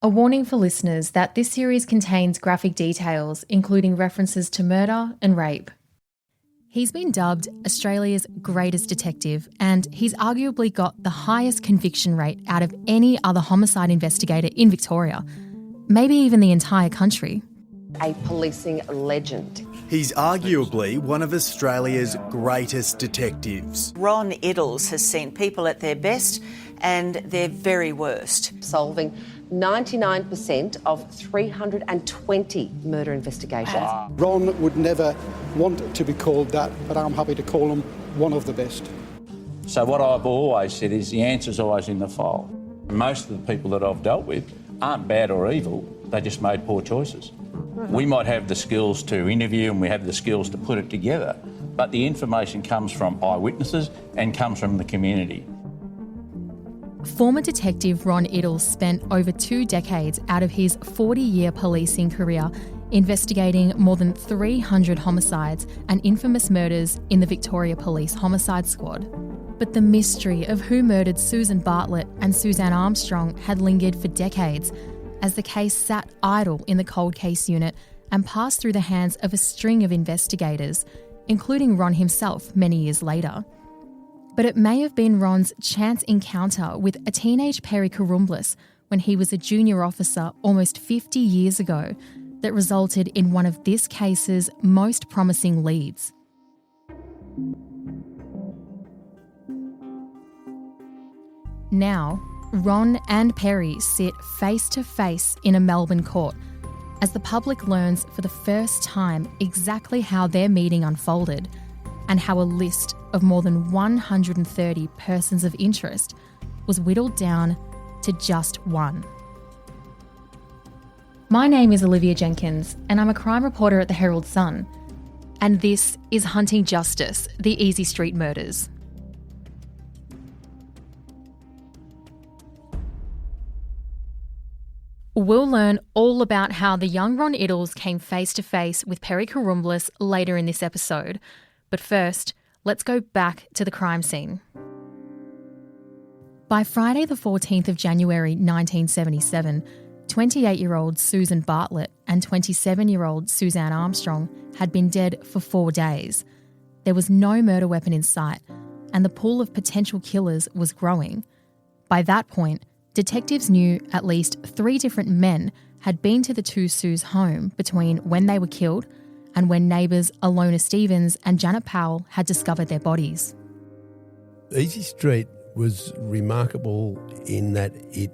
A warning for listeners that this series contains graphic details, including references to murder and rape. He's been dubbed Australia's greatest detective, and he's arguably got the highest conviction rate out of any other homicide investigator in Victoria, maybe even the entire country. A policing legend. He's arguably one of Australia's greatest detectives. Ron Iddles has seen people at their best and their very worst. Solving 99% of 320 murder investigations. Ron would never want to be called that, but I'm happy to call him one of the best. So what I've always said is the answer's always in the file. Most of the people that I've dealt with aren't bad or evil, they just made poor choices. We might have the skills to interview and we have the skills to put it together, but the information comes from eyewitnesses and comes from the community. Former detective Ron Iddles spent over 2 decades out of his 40-year policing career investigating more than 300 homicides and infamous murders in the Victoria Police Homicide Squad. But the mystery of who murdered Susan Bartlett and Suzanne Armstrong had lingered for decades as the case sat idle in the cold case unit and passed through the hands of a string of investigators, including Ron himself many years later. But it may have been Ron's chance encounter with a teenage Perry Karumblis when he was a junior officer almost 50 years ago that resulted in one of this case's most promising leads. Now, Ron and Perry sit face to face in a Melbourne court as the public learns for the first time exactly how their meeting unfolded and how a list of more than 130 persons of interest was whittled down to just one. My name is Olivia Jenkins and I'm a crime reporter at the Herald Sun. And this is Hunting Justice, the Easy Street Murders. We'll learn all about how the young Ron Iddles came face to face with Perry Karumblis later in this episode. But first, let's go back to the crime scene. By Friday the 14th of January 1977, 28-year-old Susan Bartlett and 27-year-old Suzanne Armstrong had been dead for 4 days. There was no murder weapon in sight, and the pool of potential killers was growing. By that point, detectives knew at least 3 different men had been to the two Sues' home between when they were killed and when neighbours Alona Stevens and Janet Powell had discovered their bodies. Easy Street was remarkable in that it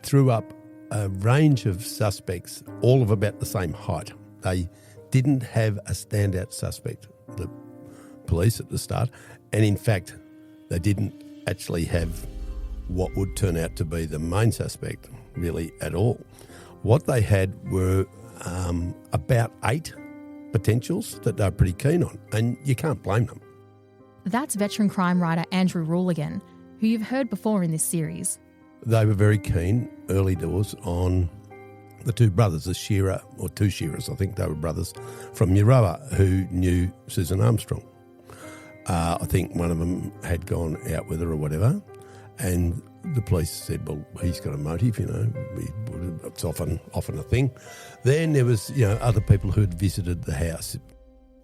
threw up a range of suspects, all of about the same height. They didn't have a standout suspect, the police at the start, and in fact, they didn't actually have what would turn out to be the main suspect really at all. What they had were about 8 potentials that they're pretty keen on, and you can't blame them. That's veteran crime writer Andrew Rule again, who you've heard before in this series. They were very keen early doors on the 2 brothers, the Shearer, or 2 Shearers, I think they were brothers, from Euroa, who knew Susan Armstrong. I think one of them had gone out with her or whatever, and the police said, well, he's got a motive, it's often a thing. Then there was, other people who had visited the house.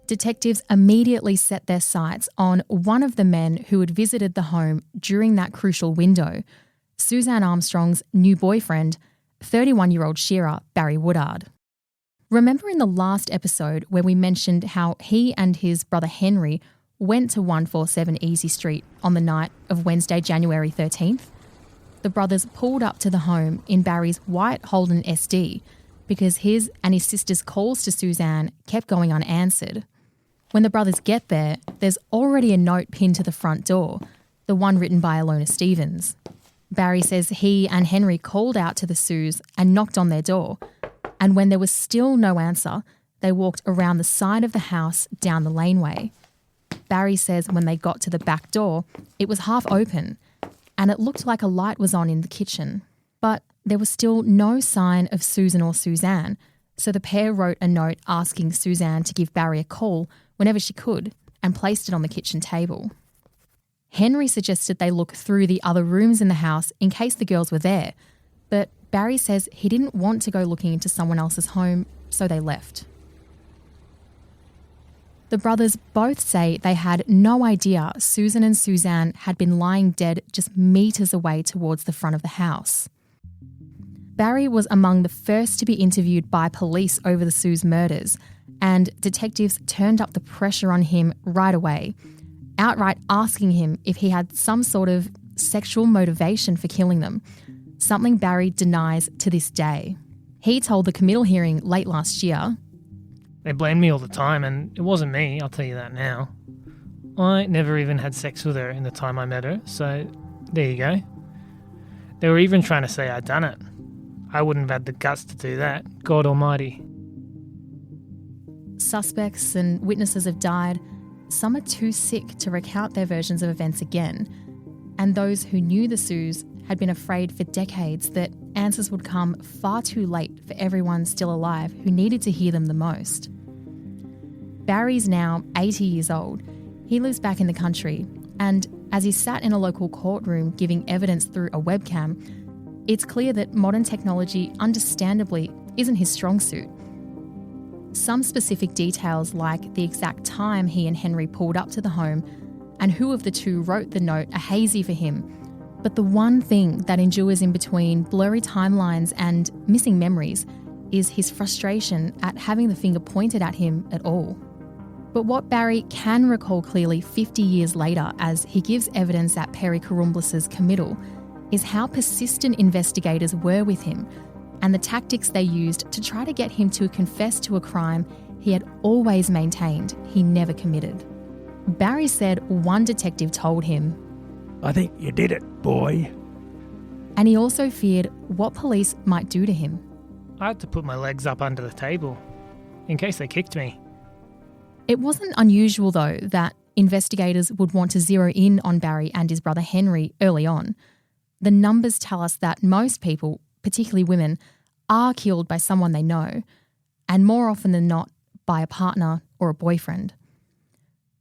Detectives immediately set their sights on one of the men who had visited the home during that crucial window, Suzanne Armstrong's new boyfriend, 31-year-old Shearer, Barry Woodard. Remember in the last episode where we mentioned how he and his brother Henry went to 147 Easy Street on the night of Wednesday, January 13th? The brothers pulled up to the home in Barry's white Holden SD because his and his sister's calls to Suzanne kept going unanswered. When the brothers get there, there's already a note pinned to the front door, the one written by Alona Stevens. Barry says he and Henry called out to the Sues and knocked on their door, and when there was still no answer, they walked around the side of the house down the laneway. Barry says when they got to the back door, it was half open, and it looked like a light was on in the kitchen. But there was still no sign of Susan or Suzanne, so the pair wrote a note asking Suzanne to give Barry a call whenever she could and placed it on the kitchen table. Henry suggested they look through the other rooms in the house in case the girls were there, but Barry says he didn't want to go looking into someone else's home, so they left. The brothers both say they had no idea Susan and Suzanne had been lying dead just metres away towards the front of the house. Barry was among the first to be interviewed by police over the Sue's murders, and detectives turned up the pressure on him right away, outright asking him if he had some sort of sexual motivation for killing them, something Barry denies to this day. He told the committal hearing late last year, "They blame me all the time, and it wasn't me, I'll tell you that now. I never even had sex with her in the time I met her, so there you go. They were even trying to say I'd done it. I wouldn't have had the guts to do that, God almighty." Suspects and witnesses have died. Some are too sick to recount their versions of events again, and those who knew the Sues had been afraid for decades that answers would come far too late for everyone still alive who needed to hear them the most. Barry's now 80 years old. He lives back in the country, and as he sat in a local courtroom giving evidence through a webcam, it's clear that modern technology, understandably, isn't his strong suit. Some specific details, like the exact time he and Henry pulled up to the home and who of the two wrote the note, are hazy for him. But the one thing that endures in between blurry timelines and missing memories is his frustration at having the finger pointed at him at all. But what Barry can recall clearly 50 years later as he gives evidence at Perry Karumblis's committal is how persistent investigators were with him and the tactics they used to try to get him to confess to a crime he had always maintained he never committed. Barry said one detective told him, "I think you did it, boy." And he also feared what police might do to him. I had to put my legs up under the table, in case they kicked me. It wasn't unusual, though, that investigators would want to zero in on Barry and his brother Henry early on. The numbers tell us that most people, particularly women, are killed by someone they know, and more often than not, by a partner or a boyfriend.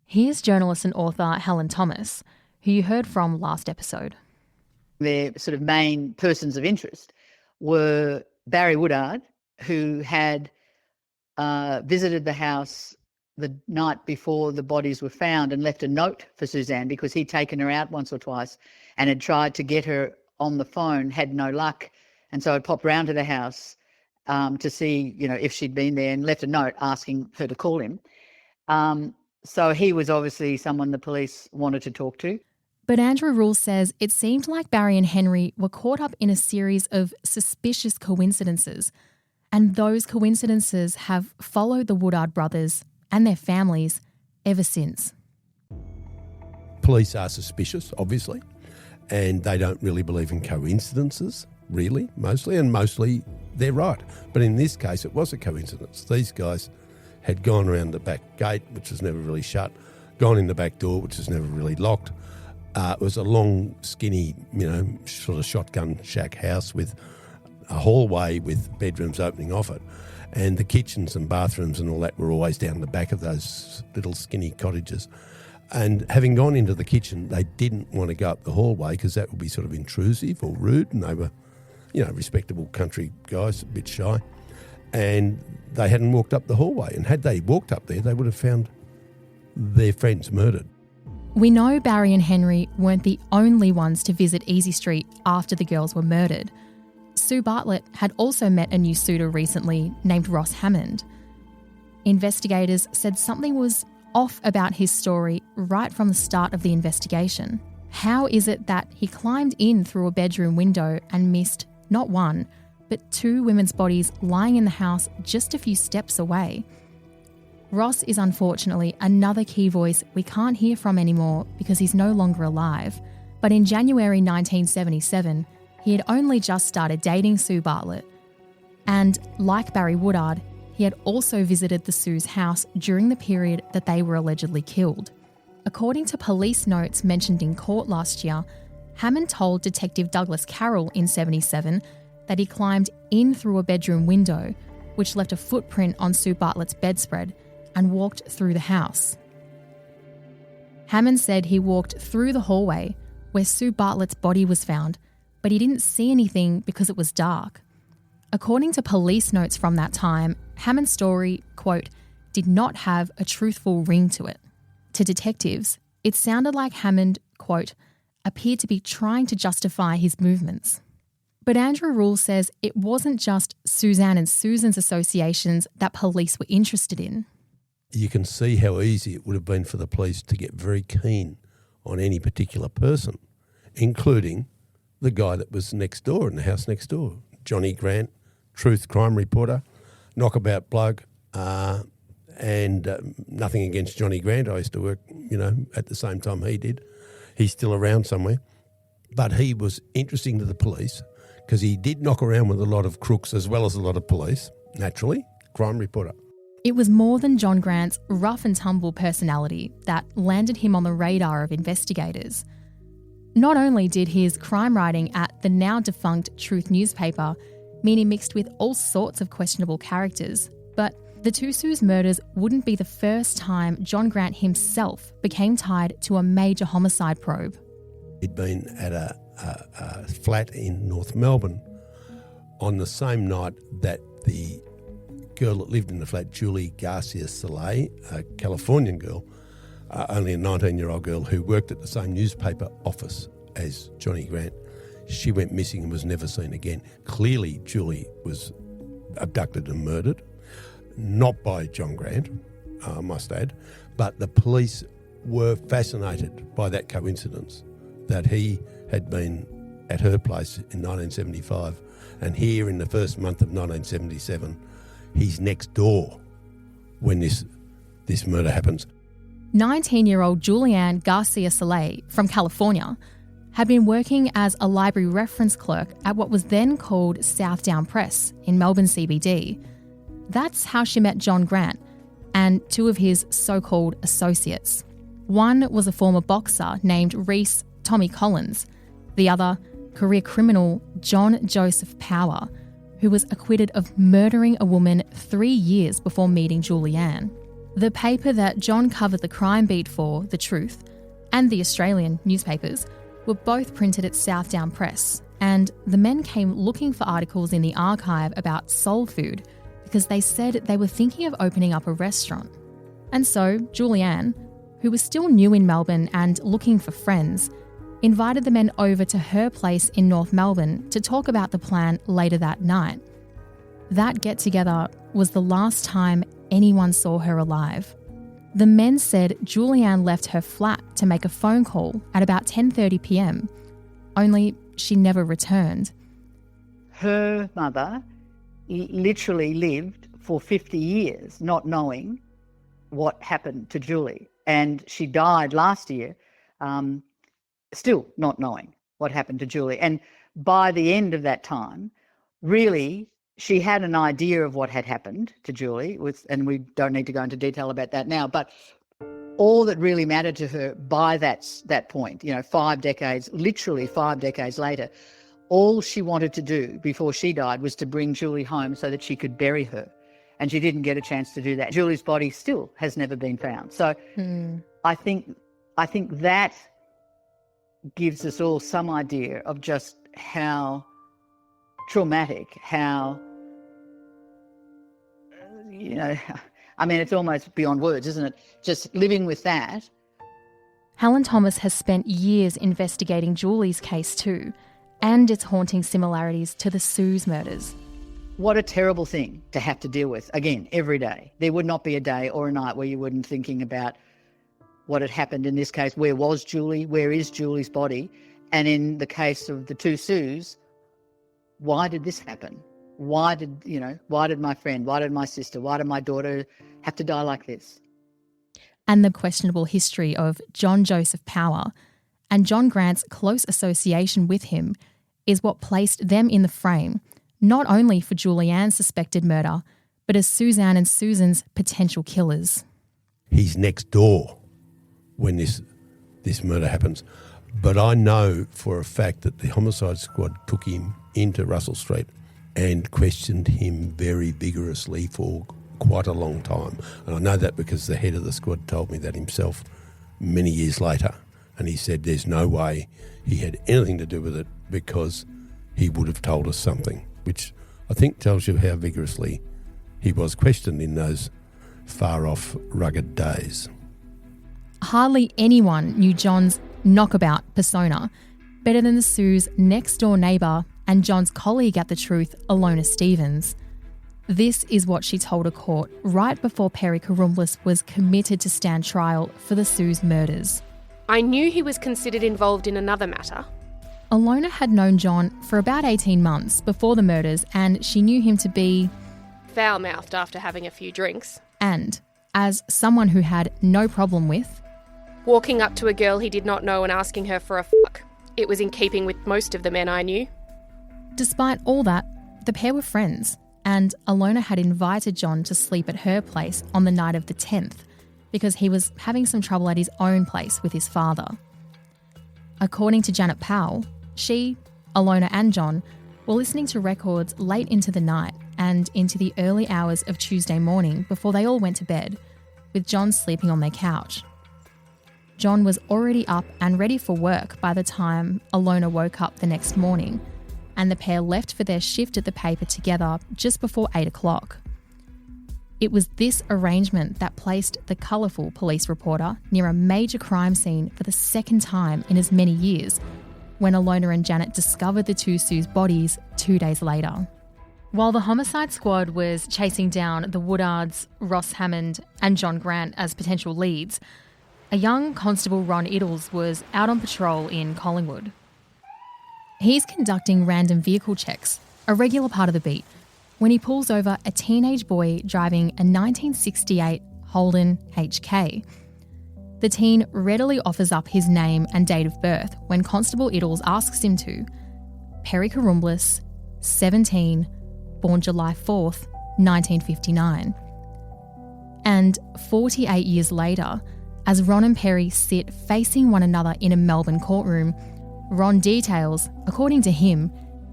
Here's journalist and author Helen Thomas, who you heard from last episode. Their sort of main persons of interest were Barry Woodard, who had visited the house the night before the bodies were found and left a note for Suzanne because he'd taken her out once or twice and had tried to get her on the phone, had no luck. And so I popped round to the house to see, if she'd been there, and left a note asking her to call him. So he was obviously someone the police wanted to talk to. But Andrew Rule says it seemed like Barry and Henry were caught up in a series of suspicious coincidences, and those coincidences have followed the Woodard brothers and their families ever since. Police are suspicious, obviously, and they don't really believe in coincidences, really, mostly, and mostly they're right. But in this case, it was a coincidence. These guys had gone around the back gate, which was never really shut, gone in the back door, which was never really locked. It was a long, skinny, sort of shotgun shack house with a hallway with bedrooms opening off it. And the kitchens and bathrooms and all that were always down the back of those little skinny cottages. And having gone into the kitchen, they didn't want to go up the hallway because that would be sort of intrusive or rude. And they were, respectable country guys, a bit shy. And they hadn't walked up the hallway. And had they walked up there, they would have found their friends murdered. We know Barry and Henry weren't the only ones to visit Easy Street after the girls were murdered. Sue Bartlett had also met a new suitor recently named Ross Hammond. Investigators said something was off about his story right from the start of the investigation. How is it that he climbed in through a bedroom window and missed not one, but two women's bodies lying in the house just a few steps away? Ross is unfortunately another key voice we can't hear from anymore because he's no longer alive. But in January 1977, he had only just started dating Sue Bartlett. And like Barry Woodard, he had also visited the Sue's house during the period that they were allegedly killed. According to police notes mentioned in court last year, Hammond told Detective Douglas Carroll in 1977 that he climbed in through a bedroom window, which left a footprint on Sue Bartlett's bedspread, and walked through the house. Hammond said he walked through the hallway where Sue Bartlett's body was found, but he didn't see anything because it was dark. According to police notes from that time, Hammond's story, quote, did not have a truthful ring to it. To detectives, it sounded like Hammond, quote, appeared to be trying to justify his movements. But Andrew Rule says it wasn't just Suzanne and Susan's associations that police were interested in. You can see how easy it would have been for the police to get very keen on any particular person, including the guy that was next door in the house next door, Johnny Grant, truth crime reporter, knockabout bloke, and nothing against Johnny Grant. I used to work, at the same time he did. He's still around somewhere. But he was interesting to the police because he did knock around with a lot of crooks as well as a lot of police, naturally, crime reporter. It was more than John Grant's rough and tumble personality that landed him on the radar of investigators. Not only did his crime writing at the now defunct Truth newspaper mean he mixed with all sorts of questionable characters, but the Two Sues murders wouldn't be the first time John Grant himself became tied to a major homicide probe. He'd been at a flat in North Melbourne on the same night that the girl that lived in the flat, Julie Garcia Soleil, a Californian girl, only a 19-year-old girl who worked at the same newspaper office as Johnny Grant, she went missing and was never seen again. Clearly, Julie was abducted and murdered, not by John Grant, I must add, but the police were fascinated by that coincidence that he had been at her place in 1975 and here in the first month of 1977, he's next door when this murder happens. 19-year-old Julianne Garcia Soleil from California had been working as a library reference clerk at what was then called Southdown Press in Melbourne CBD. That's how she met John Grant and two of his so-called associates. One was a former boxer named Reese Tommy Collins, the other, career criminal John Joseph Power, who was acquitted of murdering a woman 3 years before meeting Julianne. The paper that John covered the crime beat for, The Truth, and the Australian newspapers were both printed at Southdown Press, and the men came looking for articles in the archive about soul food because they said they were thinking of opening up a restaurant. And so Julianne, who was still new in Melbourne and looking for friends, invited the men over to her place in North Melbourne to talk about the plan later that night. That get-together was the last time anyone saw her alive. The men said Julianne left her flat to make a phone call at about 10:30 p.m, only she never returned. Her mother literally lived for 50 years not knowing what happened to Julie. And she died last year still not knowing what happened to Julie. And by the end of that time, really, she had an idea of what had happened to Julie, and we don't need to go into detail about that now, but all that really mattered to her by that point, 5 decades, literally 5 decades later, all she wanted to do before she died was to bring Julie home so that she could bury her. And she didn't get a chance to do that. Julie's body still has never been found. So I think that gives us all some idea of just how traumatic, how, it's almost beyond words, isn't it? Just living with that. Helen Thomas has spent years investigating Julie's case too, and its haunting similarities to the Sues murders. What a terrible thing to have to deal with, again, every day. There would not be a day or a night where you weren't thinking about what had happened in this case. Where was Julie? Where is Julie's body? And in the case of the two Sues, why did this happen? Why did my friend, why did my sister, why did my daughter have to die like this? And the questionable history of John Joseph Power and John Grant's close association with him is what placed them in the frame, not only for Julianne's suspected murder, but as Suzanne and Susan's potential killers. He's next door when this murder happens. But I know for a fact that the homicide squad took him into Russell Street and questioned him very vigorously for quite a long time. And I know that because the head of the squad told me that himself many years later. And he said there's no way he had anything to do with it because he would have told us something, which I think tells you how vigorously he was questioned in those far-off, rugged days. Hardly anyone knew John's knockabout persona better than the Sue's next-door neighbour and John's colleague at The Truth, Ilona Stevens. This is what she told a court right before Perry Karumblis was committed to stand trial for the Sue's murders. I knew he was considered involved in another matter. Ilona had known John for about 18 months before the murders, and she knew him to be foul-mouthed after having a few drinks. And, as someone who had no problem with walking up to a girl he did not know and asking her for a fuck. It was in keeping with most of the men I knew. Despite all that, the pair were friends, and Ilona had invited John to sleep at her place on the night of the 10th because he was having some trouble at his own place with his father. According to Janet Powell, she, Ilona and John were listening to records late into the night and into the early hours of Tuesday morning before they all went to bed, with John sleeping on their couch. John was already up and ready for work by the time Ilona woke up the next morning, and the pair left for their shift at the paper together just before 8 o'clock. It was this arrangement that placed the colourful police reporter near a major crime scene for the second time in as many years, when Ilona and Janet discovered the two Sue's bodies 2 days later. While the homicide squad was chasing down the Woodards, Ross Hammond and John Grant as potential leads, a young constable, Ron Iddles, was out on patrol in Collingwood. He's conducting random vehicle checks, a regular part of the beat, when he pulls over a teenage boy driving a 1968 Holden HK. The teen readily offers up his name and date of birth when Constable Iddles asks him to. Perry Karumblis, 17, born July 4th, 1959. And 48 years later, as Ron and Perry sit facing one another in a Melbourne courtroom, Ron details, according to him,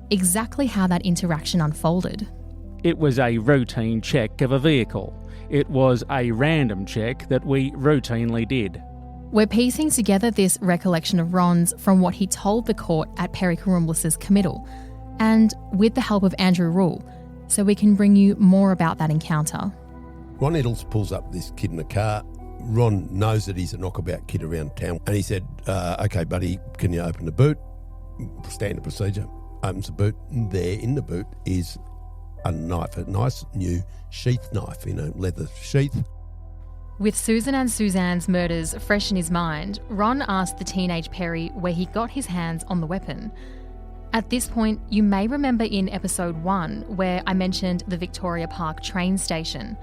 exactly how that interaction unfolded. It was a routine check of a vehicle. It was a random check that we routinely did. We're piecing together this recollection of Ron's from what he told the court at Perry Karumblis' committal, and with the help of Andrew Rule, so we can bring you more about that encounter. Ron Iddles pulls up this kid in the car. Ron knows that he's a knockabout kid around town, and he said, okay, buddy, can you open the boot? Standard procedure. Opens the boot, and there in the boot is a knife, a nice new sheath knife, leather sheath. With Susan and Suzanne's murders fresh in his mind, Ron asked the teenage Perry where he got his hands on the weapon. At this point, you may remember in episode 1 where I mentioned the Victoria Park train station.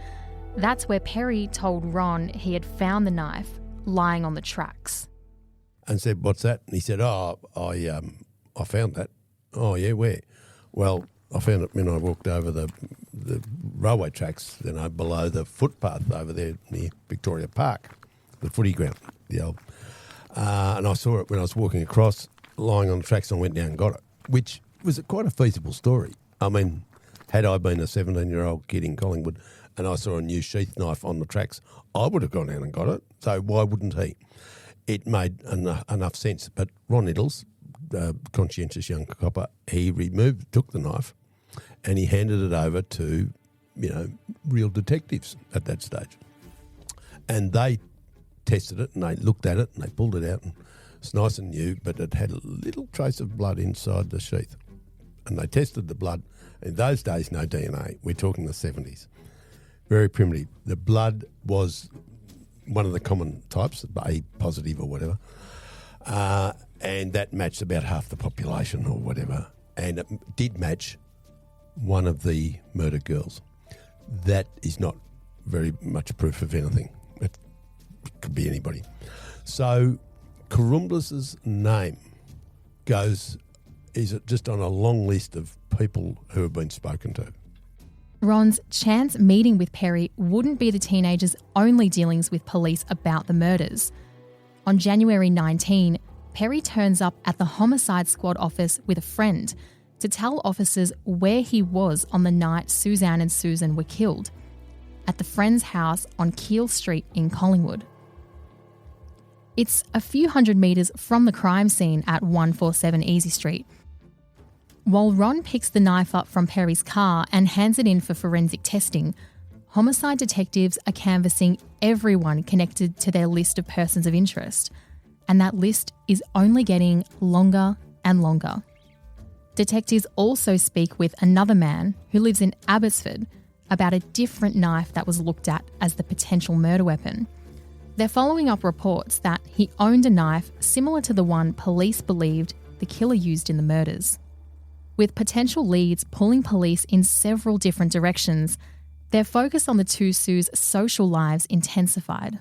That's where Perry told Ron he had found the knife lying on the tracks. And said, what's that? And he said, I found that. Oh, yeah, where? Well, I found it when I walked over the railway tracks, below the footpath over there near Victoria Park, the footy ground, the old. And I saw it when I was walking across, lying on the tracks, and I went down and got it, which was quite a feasible story. I mean, had I been a 17-year-old kid in Collingwood and I saw a new sheath knife on the tracks, I would have gone down and got it. So why wouldn't he? It made enough sense. But Ron Iddles, conscientious young copper, he took the knife and he handed it over to, real detectives at that stage. And they tested it and they looked at it and they pulled it out and it's nice and new, but it had a little trace of blood inside the sheath. And they tested the blood. In those days, no DNA. We're talking the 70s. Very primitive. The blood was one of the common types, A positive or whatever, and that matched about half the population or whatever. And it did match one of the murdered girls. That is not very much proof of anything. It could be anybody. So Karumblis' name is just on a long list of people who have been spoken to. Ron's chance meeting with Perry wouldn't be the teenager's only dealings with police about the murders. On January 19, Perry turns up at the homicide squad office with a friend to tell officers where he was on the night Suzanne and Susan were killed, at the friend's house on Keele Street in Collingwood. It's a few hundred metres from the crime scene at 147 Easy Street. While Ron picks the knife up from Perry's car and hands it in for forensic testing, homicide detectives are canvassing everyone connected to their list of persons of interest, and that list is only getting longer and longer. Detectives also speak with another man who lives in Abbotsford about a different knife that was looked at as the potential murder weapon. They're following up reports that he owned a knife similar to the one police believed the killer used in the murders. With potential leads pulling police in several different directions, their focus on the two Sues' social lives intensified.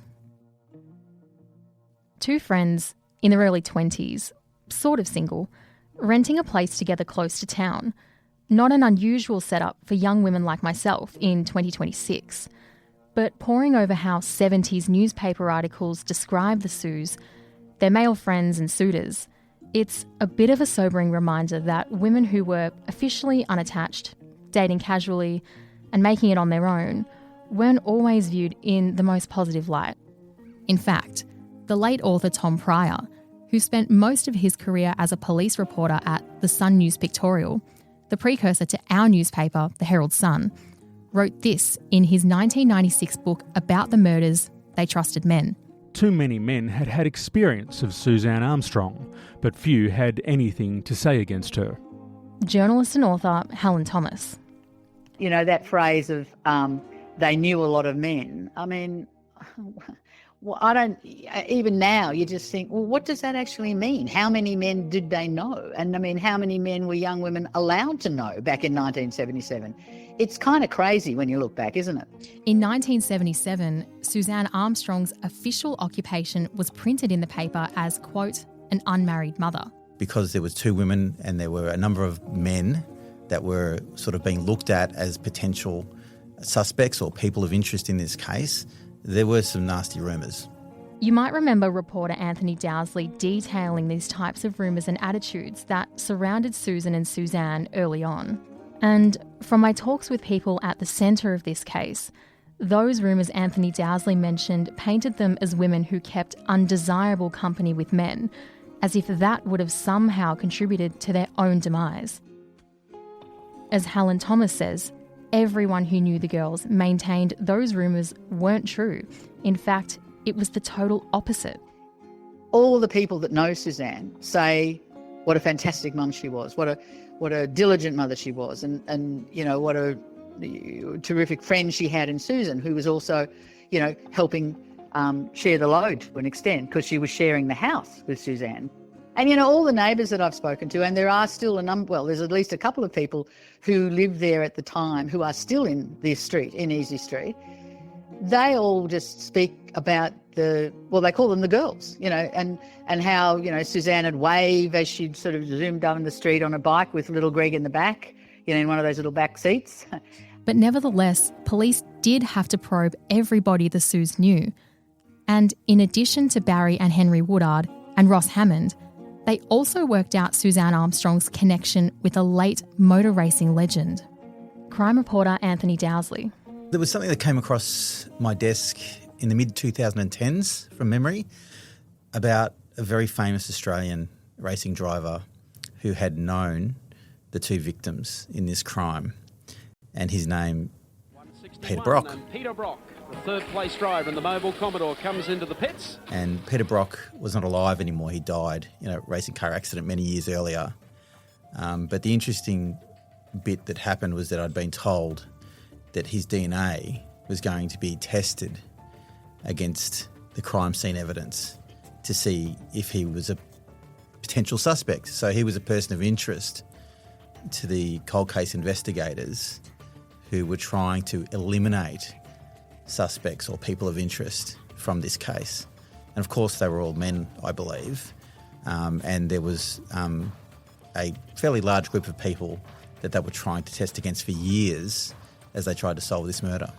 Two friends in their early 20s, sort of single, renting a place together close to town. Not an unusual setup for young women like myself in 2026. But poring over how 70s newspaper articles describe the Sues, their male friends and suitors, it's a bit of a sobering reminder that women who were officially unattached, dating casually, and making it on their own weren't always viewed in the most positive light. In fact, the late author Tom Pryor, who spent most of his career as a police reporter at the Sun News Pictorial, the precursor to our newspaper, the Herald Sun, wrote this in his 1996 book about the murders They Trusted Men. Too many men had had experience of Suzanne Armstrong, but few had anything to say against her. Journalist and author Helen Thomas. You know, that phrase of they knew a lot of men. I mean, well, I don't, even now you just think, well, what does that actually mean? How many men did they know? And I mean, how many men were young women allowed to know back in 1977? It's kind of crazy when you look back, isn't it? In 1977, Suzanne Armstrong's official occupation was printed in the paper as, quote, an unmarried mother. Because there was two women and there were a number of men that were sort of being looked at as potential suspects or people of interest in this case, there were some nasty rumours. You might remember reporter Anthony Dowsley detailing these types of rumours and attitudes that surrounded Susan and Suzanne early on. And from my talks with people at the centre of this case, those rumours Anthony Dowsley mentioned painted them as women who kept undesirable company with men, as if that would have somehow contributed to their own demise. As Helen Thomas says, everyone who knew the girls maintained those rumours weren't true. In fact, it was the total opposite. All the people that know Suzanne say what a fantastic mum she was, what a diligent mother she was, and you know, what a terrific friend she had in Susan, who was also, you know, helping share the load to an extent, because she was sharing the house with Suzanne. And, you know, all the neighbours that I've spoken to, and there are still a number, well, there's at least a couple of people who lived there at the time who are still in this street, in Easy Street, they all just speak about they call them the girls, you know, and how, you know, Suzanne would wave as she'd sort of zoomed down the street on a bike with little Greg in the back, you know, in one of those little back seats. But nevertheless, police did have to probe everybody the Sues knew. And in addition to Barry and Henry Woodard and Ross Hammond, they also worked out Suzanne Armstrong's connection with a late motor racing legend. Crime reporter Anthony Dowsley. There was something that came across my desk in the mid-2010s from memory about a very famous Australian racing driver who had known the two victims in this crime, and his name, Peter Brock. Peter Brock, the third place driver in the Mobile Commodore, comes into the pits. And Peter Brock was not alive anymore. He died in a racing car accident many years earlier. But the interesting bit that happened was that I'd been told that his DNA was going to be tested against the crime scene evidence to see if he was a potential suspect. So he was a person of interest to the cold case investigators who were trying to eliminate suspects or people of interest from this case. And of course they were all men, I believe, and there was a fairly large group of people that they were trying to test against for years as they tried to solve this murder.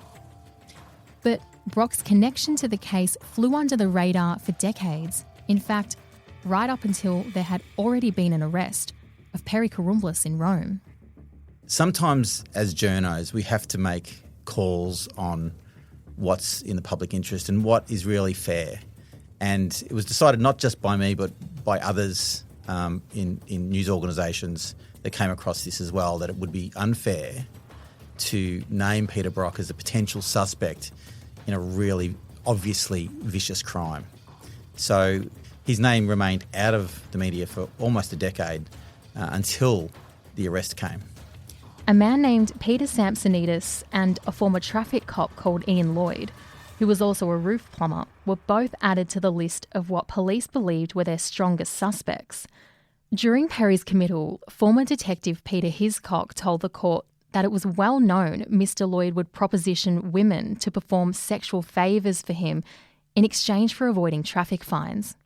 But Brock's connection to the case flew under the radar for decades. In fact, right up until there had already been an arrest of Perry Karumblis in Rome. Sometimes as journos we have to make calls on what's in the public interest and what is really fair. And it was decided not just by me but by others in news organisations that came across this as well, that it would be unfair to name Peter Brock as a potential suspect in a really obviously vicious crime. So his name remained out of the media for almost a decade until the arrest came. A man named Peter Samsonidis and a former traffic cop called Ian Lloyd, who was also a roof plumber, were both added to the list of what police believed were their strongest suspects. During Perry's committal, former detective Peter Hiscock told the court that it was well known Mr. Lloyd would proposition women to perform sexual favours for him in exchange for avoiding traffic fines.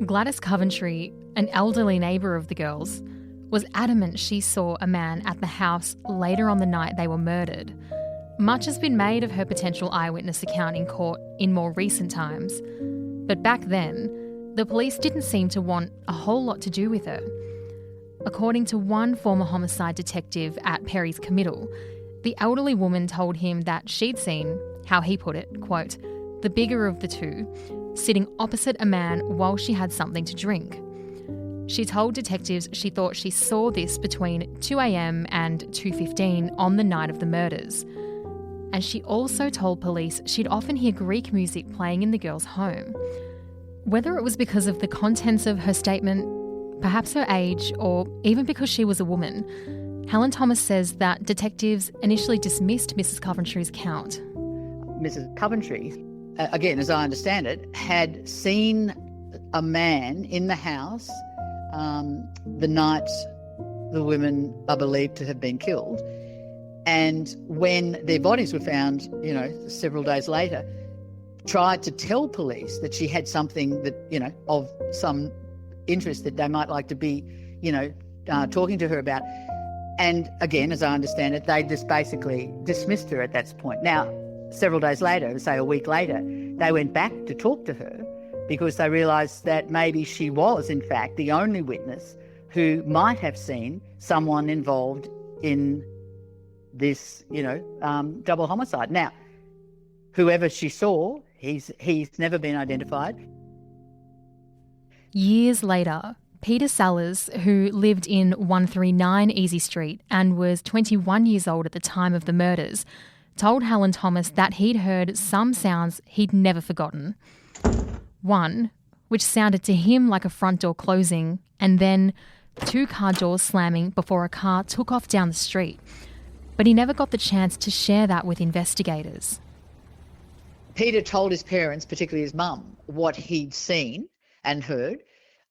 Gladys Coventry, an elderly neighbour of the girls, was adamant she saw a man at the house later on the night they were murdered. Much has been made of her potential eyewitness account in court in more recent times, but back then, the police didn't seem to want a whole lot to do with her. According to one former homicide detective at Perry's committal, the elderly woman told him that she'd seen, how he put it, quote, the bigger of the two, sitting opposite a man while she had something to drink. She told detectives she thought she saw this between 2 a.m. and 2:15 on the night of the murders. And she also told police she'd often hear Greek music playing in the girl's home. Whether it was because of the contents of her statement, perhaps her age, or even because she was a woman, Helen Thomas says that detectives initially dismissed Mrs. Coventry's account. Mrs. Coventry, again, as I understand it, had seen a man in the house the night the women are believed to have been killed. And when their bodies were found, several days later, tried to tell police that she had something that, of some interest that they might like to be, talking to her about. And again, as I understand it, they just basically dismissed her at that point. Now, several days later, say a week later, they went back to talk to her because they realised that maybe she was, in fact, the only witness who might have seen someone involved in this, double homicide. Now, whoever she saw, he's never been identified. Years later, Peter Sellers, who lived in 139 Easy Street and was 21 years old at the time of the murders, told Helen Thomas that he'd heard some sounds he'd never forgotten. One, which sounded to him like a front door closing, and then 2 car doors slamming before a car took off down the street. But he never got the chance to share that with investigators. Peter told his parents, particularly his mum, what he'd seen and heard,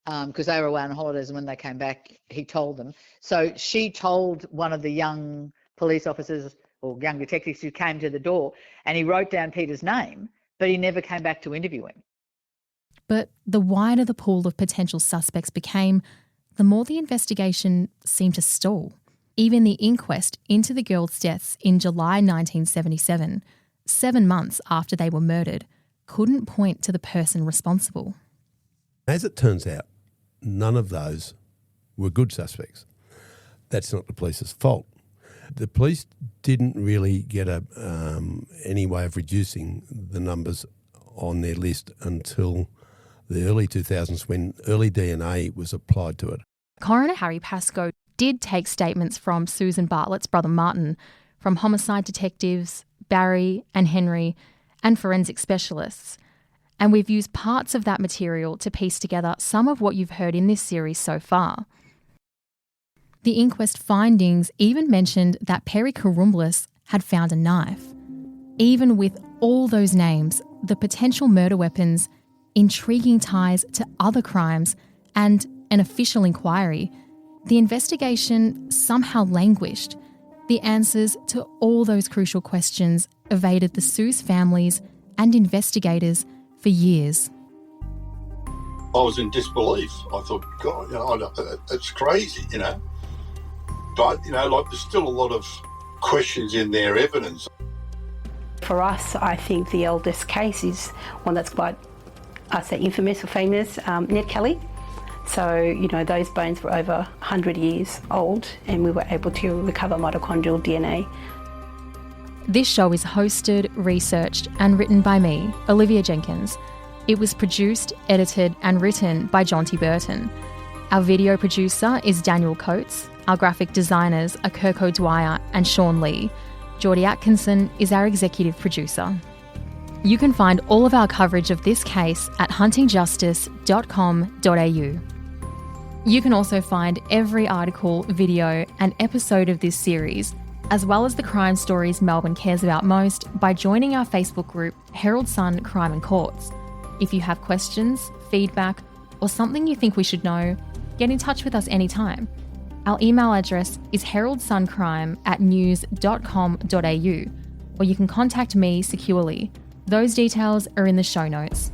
because they were away on holidays, and when they came back, he told them. So she told one of the young police officers or young detectives who came to the door, and he wrote down Peter's name, but he never came back to interview him. But the wider the pool of potential suspects became, the more the investigation seemed to stall. Even the inquest into the girls' deaths in July 1977, 7 months after they were murdered, couldn't point to the person responsible. As it turns out, none of those were good suspects. That's not the police's fault. The police didn't really get any way of reducing the numbers on their list until the early 2000s, when early DNA was applied to it. Coroner Harry Pascoe did take statements from Susan Bartlett's brother Martin, from homicide detectives Barry and Henry, and forensic specialists. And we've used parts of that material to piece together some of what you've heard in this series so far. The inquest findings even mentioned that Perry Karumblis had found a knife. Even with all those names, the potential murder weapons, intriguing ties to other crimes, and an official inquiry, the investigation somehow languished. The answers to all those crucial questions evaded the Sue's families and investigators for years. I was in disbelief. I thought, God, it's crazy, But, there's still a lot of questions in their evidence. For us, I think the eldest case is one that's quite, I'd say, infamous or famous, Ned Kelly. So, those bones were over 100 years old, and we were able to recover mitochondrial DNA. This show is hosted, researched and written by me, Olivia Jenkins. It was produced, edited and written by Jonty Burton. Our video producer is Daniel Coates. Our graphic designers are Kirko Dwyer and Sean Lee. Geordie Atkinson is our executive producer. You can find all of our coverage of this case at huntingjustice.com.au. You can also find every article, video and episode of this series, as well as the crime stories Melbourne cares about most, by joining our Facebook group, Herald Sun Crime and Courts. If you have questions, feedback, or something you think we should know, get in touch with us anytime. Our email address is heraldsuncrime@news.com.au, or you can contact me securely. Those details are in the show notes.